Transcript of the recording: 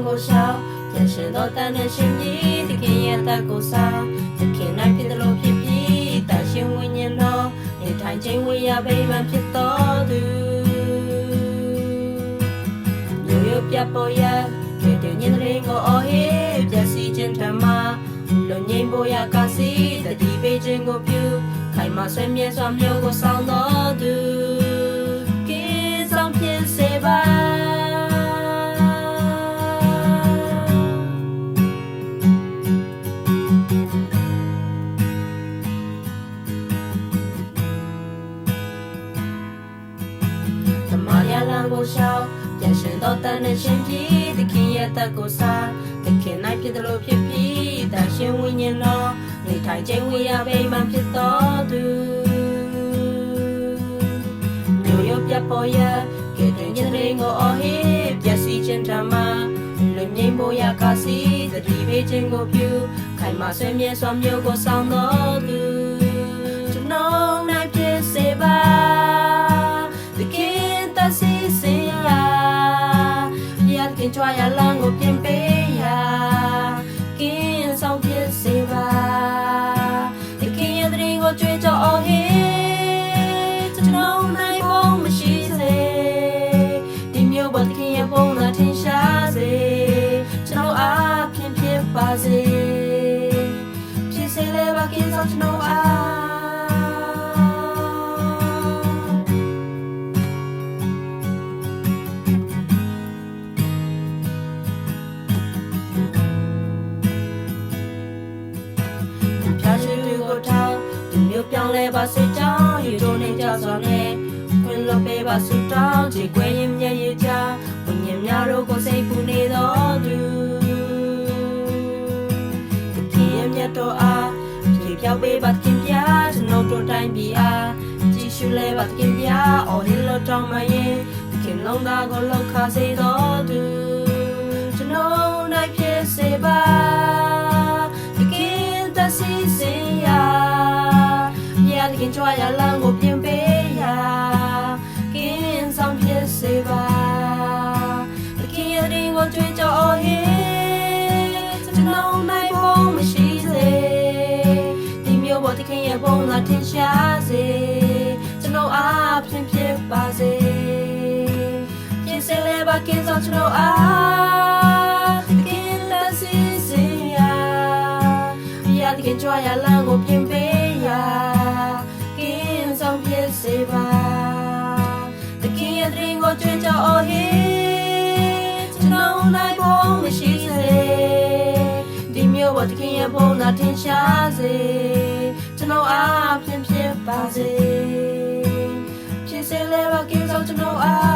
ကိုရှောင်ပြန်ရှင်တော့တန်တဲ့ရှင်ကြီးတခင်ရဲ့တက်ကိုဆောင်တခင်နိုင်ဖြစ်တယ်လို့ဖြစ်ပြီးတန်ရှင်ဝိညာဉ်တော်နေထိုင်ခြင်းဝေရဗိမာန်ဖြစ်တော်သူမျိုးရပြပေါ်ရတွေ့တဲ့ညနေကိုအော်ဟေးပြစီခြင်းထမလုံငိမ့်ပေါ်ရကာစီတတိပေးခြင်းကိုပြုခိုင်မာဆွေးမြဲစွာမျိုးကိုဆောင်တော်သူကင်းဆောင်ဖြစ်စေပါကိုရှောင်ပြန်ရှင်တော့တန်တဲ့ရှင်ကြီးတခင်ရဲ့တက်ကိုစားတခင်နိုင်ဖြစ်တယ်လို့ဖြစ်ပြီးတန်ရှင်ဝိညာဉ်တော်နေထိုင်ခြင်းဝေရဗိမာန်ဖြစ်တော်သူမျိုးရပြပေါ်ရကဲတဲ့ညနေကိုအော်ဟေးပြစီခြင်းဓမ္မလူငိမ့်ပေါ်ရကာစီတတိပေးခြင်းကိုပြုခိုင်မာဆွေးမြဲစွာမျိုးကိုဆောင်တော်သူကျွန်တော်နိုင်ဖြစ်စေပါတခင်တစီစေရာရခင်ကြွားရလမ်းကိုပြင်ပေးရာကင်းဆောင်ဖြစ်စေပါတခင်ရဲ့တရင်ကိုကြွေးကြော်အော်ဟေးကျွန်တော်နိုင်ဖို့မရှိစေဒီမျိုးပေါ်တခင်ရဲ့ဘုန်းတော်ထင်ရှားစေကျွန်တော်အားဖြင့်ဖြစ်ပါစေဖြစ်စေလေပါကင်းဆောင်ကျွန်တော်အားပြောင်းလဲပါစေကြောင်းယူတို့နေကြစွာနဲ့ခွင့်လွှတ်ပေးပါဆုတောင်းကြည်ခွေရင်မျက်ရည်ချဝိညာဉ်များတို့ကိုစိတ်ပူနေတော်သူတခင်ရဲ့မြတ်တော်အားဖြေပြောင်းပေးပါခင်ဗျာကျွန်တော်တို့တိုင်းပြည်အားကြည်ရှုလဲပါခင်ဗျာအော်ဟစ်လို့တောင်းမရင်တခင်လုံးသားကိုလောက်ခါစေတော်သူကျွန်တော်နိုင်ဖြစ်စေပါတခင်တစီစင်ရာတခင်ကြွားရလမ်းကိုပြင်ပေးရာကင်းဆောင်ဖြစ်စေပါတခင်ရဲ့တရင်ကိုကြွေးကြော်အော်ဟေးကျွန်တော်နိုင်ဖို့မရှိစေဒီမျိုးပေါ်တခင်ရဲ့ဘုန်းတော်ထင်ရှားစေကျွန်တော်အားဖြင့်ဖြစ်ပါစေဖြစ်စေလေပါကင်းဆောင်ကျွန်တော်အားတခင်လက်စီစေရာတခင်ကြွားရလမ်းကိုပြင်ပေးရာဖြစ်စေပါတခင်ရဲ့တရင်ကိုကြွေးကြော်အော်ဟေးကျွန်တော်နိုင်ဖို့မရှိစေဒီမျိုးပေါ်တခင်ရဲ့ဘုန်းတော်ထင်ရှားစေကျွန်တော်အားဖြင့်ဖြစ်ပါစေဖြစ်စေလေပါကင်းဆောင်ကျွန်တော်အား